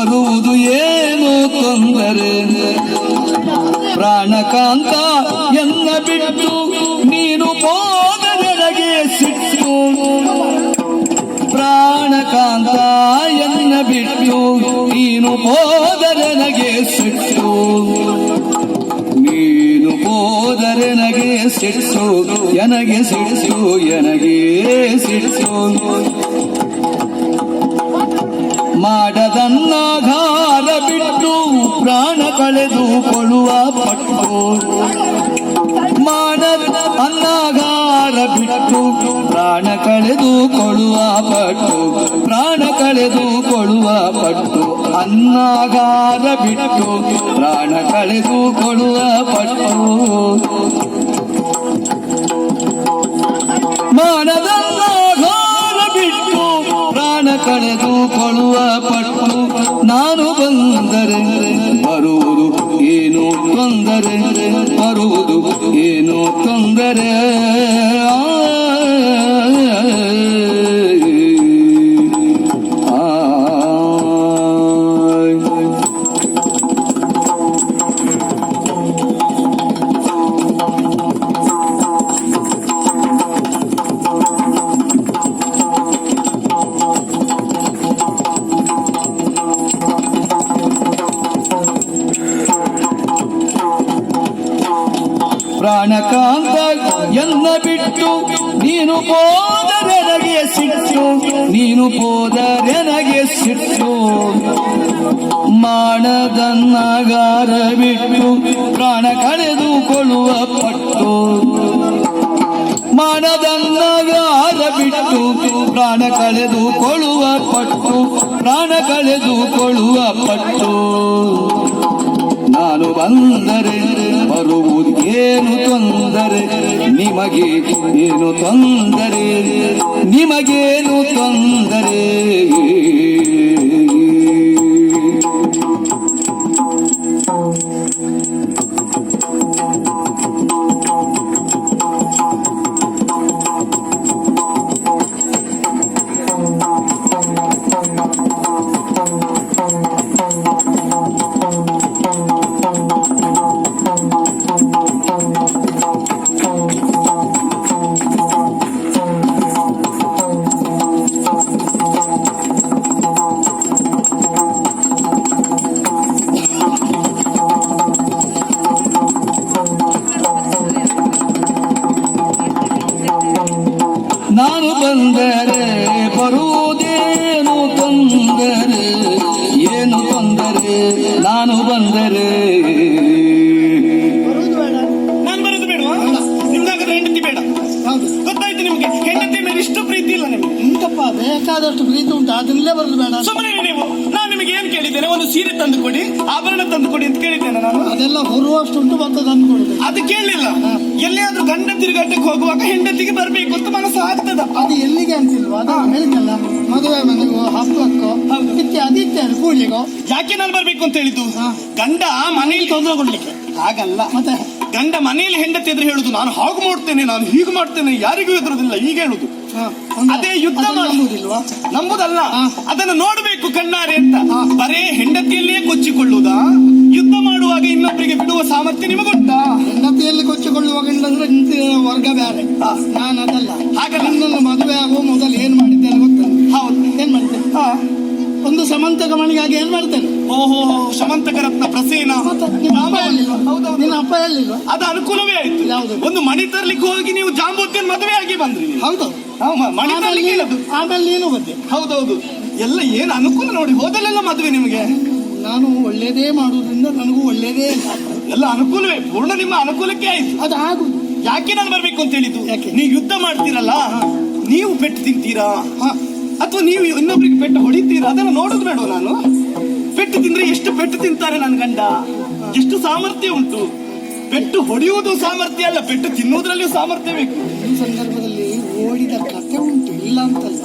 ಬರುವುದು ಏನು ತೊಂದರೆ. ಪ್ರಾಣಕಾಂತ ಎನ್ನ ಬಿಟ್ಟು ನೀನು ಹೋದರೆನಗೆ ಸಿಟ್ಟು. ಪ್ರಾಣಕಾಂತ ಎನ್ನ ಬಿಟ್ಟು ನೀನು ಹೋದರೆನಗೆ ಸಿಟ್ಟು. ನೀನು ಹೋದರೆನಗೆ ಸಿಟ್ಟು, ಎನಗೆ ಸಿಟ್ಟು, ಎನಗೆ ಸಿಟ್ಟು. ಮಾಡದನ್ನಾಘಾರ ಬಿಟ್ಟು ಪ್ರಾಣ ಕಳೆದುಕೊಳ್ಳುವ ಪಟ್ಟು. ಮಾಡದ ಅನ್ನಾಘಾರ ಬಿಟ್ಟು ಪ್ರಾಣ ಕಳೆದುಕೊಳ್ಳುವ ಪಟ್ಟು. ಪ್ರಾಣ ಕಳೆದುಕೊಳ್ಳುವ ಪಟ್ಟು. ಅನ್ನಾಘಾರ ಬಿಟ್ಟು ಪ್ರಾಣ ಕಳೆದುಕೊಳ್ಳುವ ಪಟ್ಟು. ಮಾಡದನ್ನಾಘಾರ ಬಿಟ್ಟು ಪ್ರಾಣ ಕಳೆದುಕೊಳ್ಳುವ ಪಟ್ಟು. ನಾನು ಬಂದರೆ ಬರುವುದು ಏನು ತೊಂದರೆ. ಬರುವುದು ಏನು ತೊಂದರೆ. ಪ್ರಾಣಕಾಂತ ಎನ್ನ ಬಿಟ್ಟು ನೀನು ಹೋದರೆನಗೆ ಸಿಟ್ಟು. ನೀನು ಹೋದರೆನಗೆ ಸಿಟ್ಟು. ಮಾಡದನ್ನಾಗಾರ ಬಿಟ್ಟು ಪ್ರಾಣ ಕಳೆದುಕೊಳ್ಳುವ ಪಟ್ಟು. ಮಾಡದನ್ನಾಗಾರ ಬಿಟ್ಟು ಪ್ರಾಣ ಕಳೆದುಕೊಳ್ಳುವ ಪಟ್ಟು. ಪ್ರಾಣ ಕಳೆದುಕೊಳ್ಳುವ ಪಟ್ಟು. ನಾನು ಬಂದರೆ ಬರುವುದು ಏನು ತೊಂದರೆ. ನಿಮಗೆ ಏನು ತೊಂದರೆ. ನಿಮಗೇನು ತೊಂದರೆ. ನಾನು ಬಂದರೆ ಬರುವುದೇನು ತೊಂದರೆ. ಏನು ತೊಂದರೆ. ನಾನು ಬಂದರೆ ನಾನು ಬರೋದು ಬೇಡವಾ? ನಿಮ್ದಾಗದ ಹೆಂಡತಿ ಬೇಡ. ಗೊತ್ತಾಯ್ತು ನಿಮ್ಗೆ. ಹೆಂಡತಿ ಮೇಲೆ ಇಷ್ಟು ಪ್ರೀತಿ ಇಲ್ಲ ನಿಮ್ಗೆ. ಎಂತಪ್ಪ ಬೇಕಾದಷ್ಟು ಪ್ರೀತಿ ಉಂಟು, ಅದನ್ನೇ ಬರೋದು ಬೇಡ. ಸುಮ್ಮನೆ ನೀವು. ನಾನು ನಿಮಗೆ ಏನ್ ಕೇಳಿದ್ದೇನೆ? ಒಂದು ಸೀರೆ ತಂದು ಕೊಡಿ, ಆಭರಣ ತಂದು ಕೊಡಿ ಅಂತ ಕೇಳಿದ್ದೇನೆ ನಾನು. ಅದೆಲ್ಲ ಬರುವಷ್ಟು ಉಂಟು, ಬಂದು ತಂದು ಕೊಡುದು. ಅದು ಕೇಳಲಿಲ್ಲ. ಎಲ್ಲಿಯಾದ್ರೂ ಗಂಡ ತಿರುಗಾಟಕ್ಕೆ ಹೋಗುವಾಗ ಹೆಂಡತಿಗೆ ಬರ್ಬೇಕು ಅಂತ ಮನಸ್ಸು ಆಗ್ತದ. ಅದು ಎಲ್ಲಿಗೆ ಅಂತಿಲ್ವಾ? ಅದು ಹೇಳಿದಲ್ಲ, ಮದುವೆ ಮನೆಗೋ ಹಬ್ಬಕ್ಕೋ ಇತ್ಯಾದಿ ಇತ್ಯಾದಿ ಕೂಲಿಗೋ. ಯಾಕೆ ನಾನು ಬರ್ಬೇಕು ಅಂತ ಹೇಳಿದ್ದು? ಗಂಡ ಮನೆಯಲ್ಲಿ ತೊಂದರೆ ಕೊಡ್ಲಿಕ್ಕೆ. ಹಾಗಲ್ಲ. ಮತ್ತೆ ಗಂಡ ಮನೆಯಲ್ಲಿ ಹೆಂಡತಿ ಎದುರು ಹೇಳುದು ನಾನು ಹಾಗೆ ಮಾಡ್ತೇನೆ, ನಾನು ಹೀಗೆ ಮಾಡ್ತೇನೆ, ಯಾರಿಗೂ ಎದುರುದಿಲ್ಲ ಈಗ ಹೇಳುದು. ಅದೇ ಯುದ್ಧ ನಂಬುದಿಲ್ವಾ? ನಂಬುದಲ್ಲ, ಅದನ್ನು ನೋಡ್ಬೇಕು ಕಣ್ಣಾರೆ ಅಂತ. ಬರೇ ಹೆಂಡತಿಯಲ್ಲಿಯೇ ಕೊಚ್ಚಿಕೊಳ್ಳುವುದಾ? ಯುದ್ಧ ಮಾಡುವಾಗ ಇನ್ನೊಬ್ಬರಿಗೆ ಬಿಡುವ ಸಾಮರ್ಥ್ಯ ನಿಮಗುಂಟಾ? ಹೆಂಡತಿಯಲ್ಲಿ ಕೊಚ್ಚಿಕೊಳ್ಳುವ ಗಂಡಂದ್ರೆ ಇಂಥ ವರ್ಗ ಬೇರೆ. ನಾನು ಅದಲ್ಲ. ಹಾಗಲ್ಲ. ನನ್ನನ್ನು ಮದುವೆ ಆಗುವ ಮೊದಲು ಏನ್ ಮಾಡಿದ್ದೇನೆ ಗೊತ್ತೇನೆ? ಹೌದು. ಏನ್ ಮಾಡ್ತೇನೆ? ಒಂದು ಸಮಂತಕ ಮಣಿಗಾಗಿ ಏನ್ ಮಾಡ್ತೇನೆ? ಓಹೋ, ಶಮಂತಕ ರತ್ನ ಪ್ರಸೇನ. ನಿನ್ನ ಅಪ್ಪ ಎಲ್ಲಿಲ್ವಾ? ಅದು ಅನುಕೂಲವೇ ಆಯ್ತು. ಯಾವುದು? ಒಂದು ಮಣಿ ತರ್ಲಿಕ್ಕೆ ಹೋಗಿ ನೀವು ಜಾಂಬೋದ್ಯನ್ ಮದುವೆ ಆಗಿ ಬಂದ್ರಿ. ಹೌದು. ಮಣಿ ತರ್ಲಿಕ್ಕೆ ಆಮೇಲೆ ನೀನು ಬಂದೆ. ಹೌದೌದು. ಎಲ್ಲ ಏನು ಅನುಕೂಲ ನೋಡಿ. ಹೋದಲ್ಲೆಲ್ಲ ಮದುವೆ ನಿಮಗೆ. ನಾನು ಒಳ್ಳೇದೇ ಮಾಡುವುದರಿಂದ ನನಗೂ ಒಳ್ಳೇದೇ ಎಲ್ಲ ಅನುಕೂಲವೇ. ಪೂರ್ಣ ನಿಮ್ಮ ಅನುಕೂಲಕ್ಕೆ ಆಯ್ತು. ಅದು ಆಗುದು. ಯಾಕೆ ನಾನು ಬರ್ಬೇಕು ಅಂತ ಹೇಳಿದ್ದು? ಯಾಕೆ? ನೀವು ಯುದ್ಧ ಮಾಡ್ತೀರಲ್ಲ, ನೀವು ಪೆಟ್ಟು ತಿಂತೀರಾ ಅಥವಾ ನೀವು ಇನ್ನೊಬ್ರಿಗೆ ಪೆಟ್ಟು ಹೊಡಿತೀರಾ? ಅದನ್ನು ನೋಡುದು ಬೇಡ. ನಾನು ಪೆಟ್ಟು ತಿಂದ್ರೆ ಎಷ್ಟು ಪೆಟ್ಟು ತಿಂತಾರೆ ನನ್ನ ಗಂಡ, ಎಷ್ಟು ಸಾಮರ್ಥ್ಯ ಉಂಟು. ಪೆಟ್ಟು ಹೊಡೆಯುವುದು ಸಾಮರ್ಥ್ಯ ಅಲ್ಲ, ಪೆಟ್ಟು ತಿನ್ನುವುದ್ರಲ್ಲಿಯೂ ಸಾಮರ್ಥ್ಯ ಬೇಕು. ಈ ಸಂದರ್ಭದಲ್ಲಿ ಓಡಿದ ಕಥೆ ಉಂಟು, ಇಲ್ಲ ಅಂತಲ್ಲ.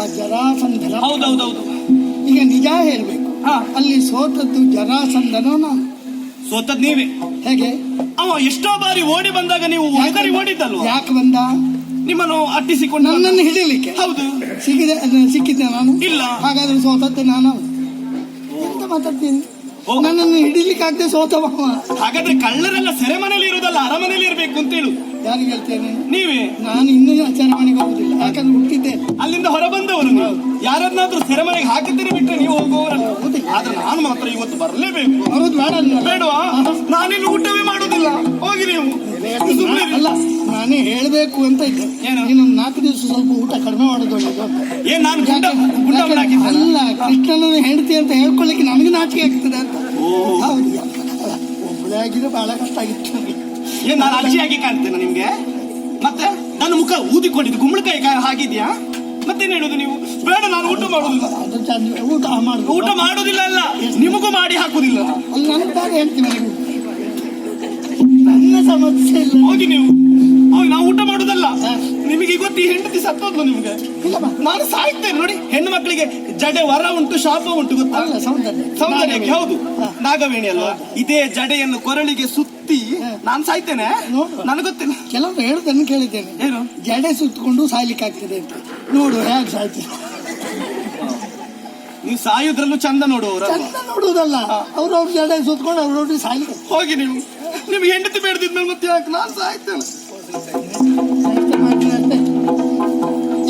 ಆ ಜರಾಸಂಧನ. ಹೌದೌದೌದು. ಈಗ ನಿಜ ಹೇಳ್ಬೇಕು, ಅಲ್ಲಿ ಸೋತದ್ದು ಜರಾಸಂಧನೋ ನಾನು? ಸೋತದ್ ನೀವೇ. ಹೇಗೆ? ಅವ ಎಷ್ಟೋ ಬಾರಿ ಓಡಿ ಬಂದಾಗ ನೀವು ಹೆದರಿ ಓಡಿದ್ದಲ್ವ? ಯಾಕೆ ಬಂದ? ನಿಮ್ಮನ್ನು ಅಟ್ಟಿಸಿಕೊಂಡು ನನ್ನನ್ನು ಹಿಡಿಲಿಕ್ಕೆ. ಹೌದು. ಸಿಕ್ಕಿದ್ದೆ ನಾನು? ಇಲ್ಲ. ಹಾಗಾದ್ರೆ ಸೋತದ್ದೆ ನಾನು. ಮಾತಾಡ್ತೀನಿ. ಓ. ನನ್ನನ್ನು ಹಿಡಿಲಿಕ್ಕೆ ಆಗದೆ ಸೋತವ. ಹಾಗಾದ್ರೆ ಕಳ್ಳರೆಲ್ಲ ಸೆರೆಮನೆಯಲ್ಲಿ ಇರುವುದಲ್ಲ, ಅರಮನೆಯಲ್ಲಿ ಇರಬೇಕು ಅಂತ ಹೇಳು. ಯಾರಿಗೆ ಹೇಳ್ತೇನೆ? ನೀವೇ. ನಾನು ಇನ್ನೂ ಸೆರೆಮನೆಗೆ ಹೋಗುದಿಲ್ಲ, ಯಾಕಂದ್ರೆ ಹುಟ್ಟಿದ್ದೆ. ಅಲ್ಲಿಂದ ಹೊರ ಬಂದವರು ನೀವು. ಯಾರನ್ನಾದ್ರೂ ಸೆರೆಮನೆಗೆ ಹಾಕಿದ್ದೀರಿ ಬಿಟ್ರೆ ನೀವು ಹೋಗುವವರಲ್ಲ. ಆದ್ರೆ ನಾನು ಮಾತ್ರ ಇವತ್ತು ಬರಲೇಬೇಕು. ಬರೋದು ಬೇಡ ಅಲ್ಲ. ಬೇಡವಾ? ನಾನಿನ್ನು ಊಟವೇ ಮಾಡುದಿಲ್ಲ. ಹೋಗಿ ನೀವು ಸುಮ್ಮನೆ ಇರಿ. ಅಲ್ಲ, ನಾನೇ ಹೇಳ್ಬೇಕು ಅಂತ ಇದ್ದೆ. ಏನು? ಇನ್ನೊಂದು 4 ದಿವಸ ಸ್ವಲ್ಪ ಊಟ ಕಡಿಮೆ ಮಾಡೋದು ಒಳ್ಳೇದು ಅಂತ. ಏನ್ ನಾನು ಗುಂಡ ಅಲ್ಲ, ಕೃಷ್ಣನನ್ನು ಹೆಂಡತಿ ಅಂತ ಹೇಳ್ಕೊಳ್ಳಿಕ್ಕೆ ನಮಗೆ ನಾಚಿಕೆ ಆಗ್ತದೆ ಅಂತ. ಹೌದು, ಒಬ್ಬಳೇ ಆಗಿದ್ರೆ ಬಹಳ ಕಷ್ಟ ಆಗಿತ್ತು ನನಗೆ. ಏನ್ ನಾನು ಅಜ್ಜಿಯಾಗಿ ಕಾಣ್ತೇನೆ ನಿಮ್ಗೆ? ಮತ್ತೆ ನನ್ನ ಮುಖ ಊದಿಕೊಂಡಿದ್ದು ಗುಂಬಳಕಾಯಿ ಹಾಗಿದ್ಯಾ? ಮತ್ತೇನ್ ಹೇಳುದು ನೀವು? ಬೇಡ, ನಾನು ಊಟ ಮಾಡುದಿಲ್ಲ. ಅದು ಚಂದ ಊಟ ಮಾಡುದು. ಊಟ ಮಾಡುದಿಲ್ಲ ಅಲ್ಲ, ನಿಮಗೂ ಮಾಡಿ ಹಾಕುದಿಲ್ಲ. ಅಲ್ಲಿ ನನ್ನ ತಾನೇ ಹೇಳ್ತೀನಿ, ನನ್ನ ಸಮಸ್ಯೆ ಇಲ್ಲ. ಹೋಗಿ ನೀವು ಹೋಗಿ. ನಾವು ಊಟ ಮಾಡುದಲ್ಲ. ನಿಮಗೆ ಗೊತ್ತಿ ಹೆಂಡತಿ ಸತ್ತೋದ್ಲು ನಿಮ್ಗೆ. ನಾನು ಸಾಯ್ತೇನೆ ನೋಡಿ. ಹೆಣ್ಣು ಮಕ್ಕಳಿಗೆ ಜಡೆ ವರ ಉಂಟು, ಶಾಪ ಉಂಟು, ಗೊತ್ತಾ? ಸೌಂದರ್ಯಕ್ಕೆ. ಹೌದು, ನಾಗವೇಣಿ ಅಲ್ವಾ? ಇದೇ ಜಡೆಯನ್ನು ಕೊರಳಿಗೆ ಸುತ್ತಿ ನಾನು ಸಾಯ್ತೇನೆ. ನನಗೆ ಗೊತ್ತಿಲ್ಲ. ಕೆಲವರು ಹೇಳುದನ್ನು ಕೇಳಿದ್ದೇನೆ, ಏನು ಜಡೆ ಸುತ್ತಕೊಂಡು ಸಾಯ್ಲಿಕ್ಕೆ ಆಗ್ತದೆ ಅಂತ. ನೋಡು ಹೇಗೆ ಸಾಯ್ತೀವಿ. ನೀವು ಸಾಯುದ್ರಲ್ಲೂ ಚಂದ ನೋಡುವವರು. ಚಂದ ನೋಡುವುದಲ್ಲ, ಅವ್ರವ್ರ ಜಡೆ ಸುತ್ಕೊಂಡು ಅವ್ರವ್ರಿಗೆ ಸಾಯ್ಲಿಕ್ಕೆ. ಹೋಗಿ ನೀವು. ನಿಮ್ಗೆ ಹೆಂಡತಿ ಬೇಡದಿದ್ಮೇಲೆ ಮತ್ತೆ ಯಾಕೆ ನಾನು ಸಾಯ್ತೇನೆ?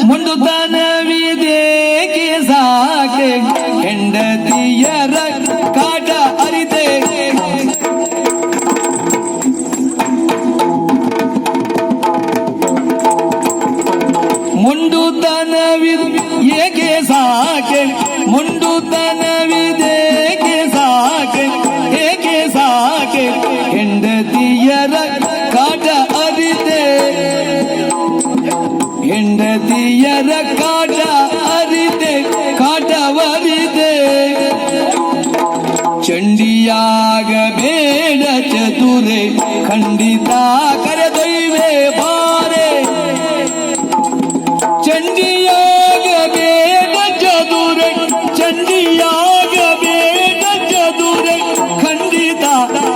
ಮುಂಡುತನವಿದೇಕೆ ಸಾಕೆ ಹೆಂಡತಿಯರ ಕಾಟ ಅರಿತೆ. ಮುಂಡುತನವಿದೇಕೆ ಸಾಕೆ, ಮುಂಡುತನವಿದೇಕೆ ಸಾಕೆ, ಏಕೆ ಸಾಕೆ ಹೆಂಡತಿಯರ ಕಾಟ ಅರಿತೆ. ಹೆಂಡತಿಯರ ಕಾಟ ಅರಿತೆ, ಕಾಟವರಿತೆ. ಚಂಡಿಯಾಗಬೇಡ ಚತುರೆ, ಖಂಡಿತ ಕರೆದೊಯ್ವೆ ಬಾರೆ. ಚಂಡಿಯಾಗಬೇಡ ಚತುರೆ, ಚಂಡಿಯಾಗಬೇಡ ಚತುರೆ, ಖಂಡಿತ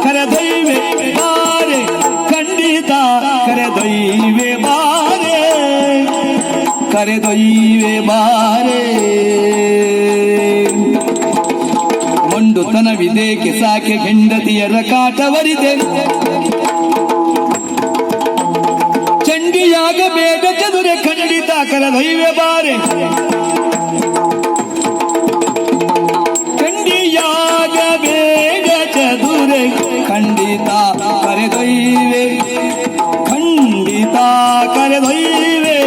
ಕರೆದೊಯ್ವೆ ಬಾರೆ, ಖಂಡಿತ ಕರೆದೊಯ್ವೆ ಬಾರೆ, ಕರೆದೊಯ್ವೆ ಬಾರೆ. ಮೊಂಡುತನವಿದೇಕೆ ಸಾಕೆ ಹೆಂಡತಿಯರ ಕಾಟವರಿದೆ. ಚಂಡಿಯಾಗಬೇಡ ಚದುರೆ, ಖಂಡಿತ ಕರೆದೊಯ್ವೆ ಬಾರೆ. ಚಂಡಿಯಾಗಬೇಡ ಚದುರೆ, ಖಂಡಿತ ಕರೆದೊಯ್ವೆ, ಖಂಡಿತ ಕರೆದೊಯ್ವೆ,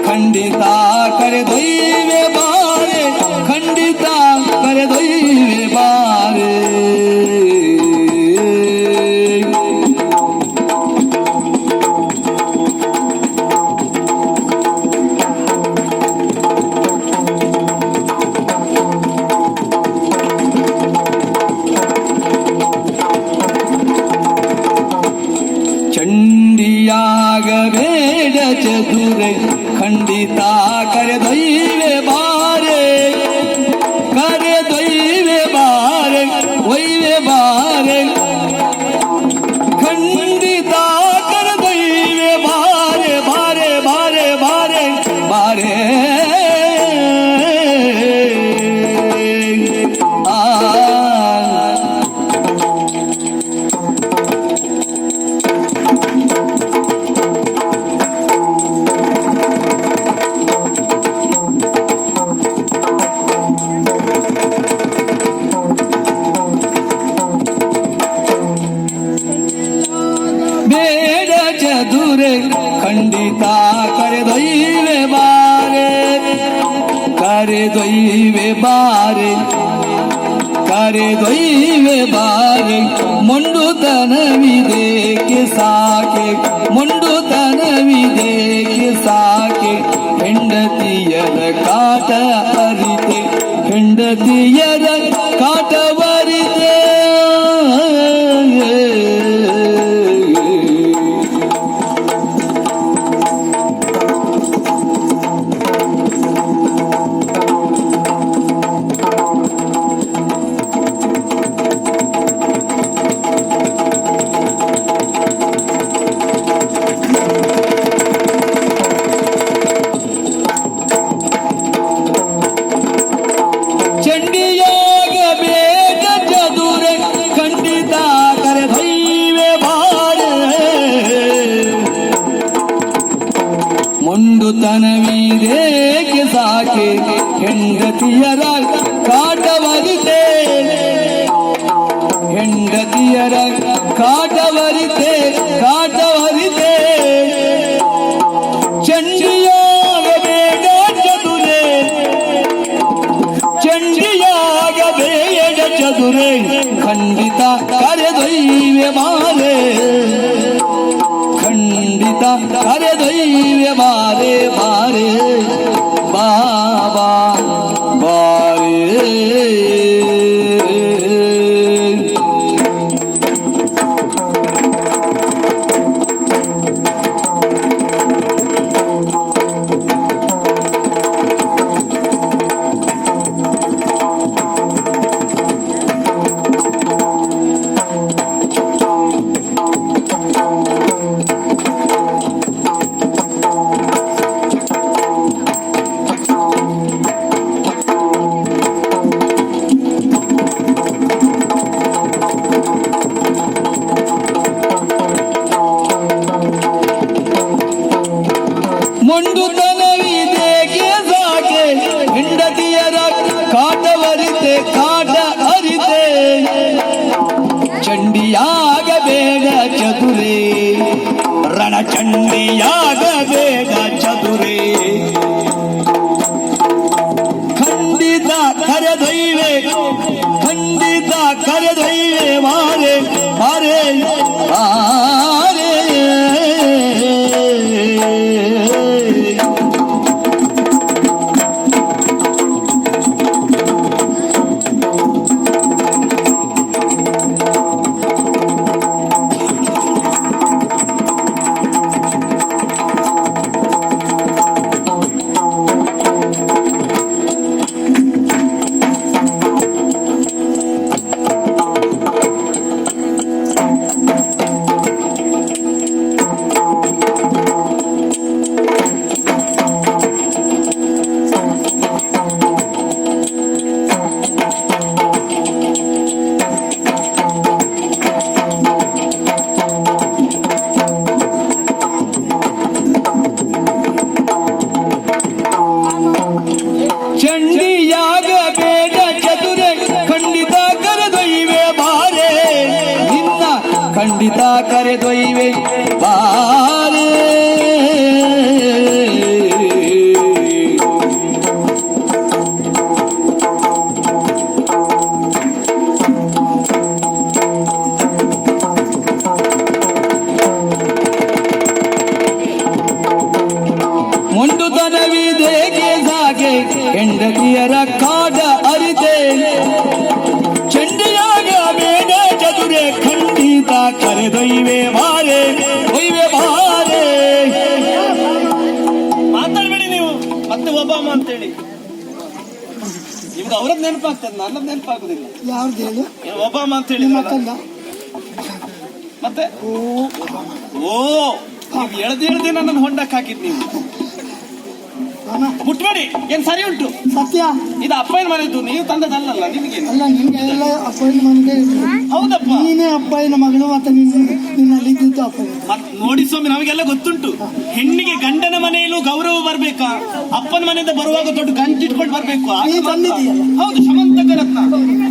ಖಂಡಿತ ಕರೆದೊಯ್ವೆ ಬಾರೆ, ಖಂಡಿತ ಕರೆದೊಯ್ವೆ ಬಾರೆ. ಚಂಡಿಯಾಗಬೇಡ ಚತುರೆ, ಖಂಡಿತ ಕರೆದೊಯ್ವೆ ಬಾರೆ, ಕರೆದೊಯ್ವೆ ಬಾರೆ, ಒಯ್ವೆ ಬಾರೆ, ಖಂಡಿತ ಕರೆದೊಯ್ವೆ ಬಾರೆ, ಬಾರೆ ಬಾರೆ ಬಾರೆ ಬಾರೆ. ಬೇಡ ಚದುರೆ, ಖಂಡಿತ ಕರೆದೊಯ್ವೆ ಬಾರೆ, ಕರೆದೊಯ್ವೆ ಬಾರೆ, ಕರೆದೊಯ್ವೆ ಬಾರೆ. ಮೊಂಡುತನವಿದೇಕೆ ಸಾಕೆ, ಮೊಂಡುತನವಿದೇಕೆ ಸಾಕೆ ಹೆಂಡತಿಯರ ಕಾಟ ಅರಿತೆ, ಹೆಂಡತಿಯರ ಕಾಟವರಿತೆ. ಚಂಡಿಯಾಗ ಸಾಕೆ ಹೆಂಡತಿಯರ ಕಾಟವರಿತೆ ಹೆಂಡತಿಯರ ಕಾಟವರಿತೆ ಕಾಟವರಿತೆ ಚಂಡಿಯಾಗಬೇಡ ಚದುರೆ ಚಂಡಿಯಾಗಬೇಡ ಚದುರೆ ಖಂಡಿತ ಕರೆದೊಯ್ವೆ ಮಾರೆ ಖಂಡಿತ ಕರೆದೊಯ್ವೆ ಮಾರೆ ಮಾರೆ ಬಾಬಾ ಬಾರೆ ಮೊಂಡುತನವಿದೇಕೆ ಸಾಕೆ ಹೆಂಡತಿಯರ ಕಾಟವರಿತೆ ಕಾಟ ಅರಿತೆ ಚಂಡಿಯಾಗಬೇಡ ಚದುರೆ ರಣಚಂಡಿಯಾಗಬೇಡ ಚದುರೆ ಖಂಡಿತ ಕರೆದೊಯ್ವೆ ಖಂಡಿತ ಕರೆದೊಯ್ವೆ ಮಾರೆ ಮಾರೆ ಮಾರೆ ಚಂಡಿಯಾಗಬೇಡ ಚದುರೆ ಖಂಡಿತ ಕರೆದೊಯ್ವೆ ಬಾರೆ ನಿನ್ನ ಖಂಡಿತ ಕರೆದೊಯ್ವೆ ಬಾರೆ ಮೊಂಡುತನವಿದೇಕೆ ಸಾಕೆ ಹೆಂಡತಿಯರ ಕಾಟ ಅರಿತೆ ಚಂಡಿಯಾಗಬೇಡ ಚದುರೆ ಖಂಡಿತ ಕರೆದೊಯ್ವೆ ಮಾರೆ ಒಯ್ವೆ ಮಾರೆ. ಮಾತಾಡ್ಬೇಡಿ ನೀವು ಮತ್ತೆ ಒಬ್ಬಮ್ಮ ಅಂತೇಳಿ ನಿಮ್ಗೆ ಅವ್ರದ್ದು ನೆನಪಾಗ್ತದೆ ನನ್ನದು ನೆನಪಾಗುದಿಲ್ಲ. ಯಾವ್ದು ಹೇಳು? ಒಬ್ಬಮ್ಮ ಅಂತ ಹೇಳಿ ಮತ್ತೆ ಓ ನೀವು ಎಳ್ದು ನನ್ನನ್ನು ಹೊಂಡಕ್ಕೆ ಹಾಕಿದ್ ನೀವು ಮುಟ್ಬೇಡಿ. ಏನ್ ಸರಿ ಉಂಟು ಸತ್ಯ. ಇದು ಅಪ್ಪನ ಮನೆದು ನೀವು ತಂದದಲ್ಲ ನಿಮ್ಗೆ ಅಲ್ಲ ನಿಮ್ಗೆಲ್ಲ ಅಪ್ಪನ ಮನೆಗೆ ಹೌದಪ್ಪ. ನೀನೇ ಅಪ್ಪನ ಮಗಳು ಮತ್ತೆ ನಿನ್ನಲ್ಲಿ ಇದ್ದಿದ್ದು ಅಪ್ಪ. ಮತ್ ನೋಡಿ ಸ್ವಾಮಿ ನಮಗೆಲ್ಲ ಗೊತ್ತುಂಟು. ಹೆಣ್ಣಿಗೆ ಗಂಡನ ಮನೆಯಲ್ಲೂ ಗೌರವ ಬರ್ಬೇಕಾ, ಅಪ್ಪನ ಮನೆಯಿಂದ ಬರುವಾಗ ದೊಡ್ಡ ಗಂಟಿಟ್ಕೊಂಡು ಬರ್ಬೇಕು. ನೀ ತಂದಿದ್ದೀಯಲ್ಲ. ಹೌದು, ಶಮಂತಕ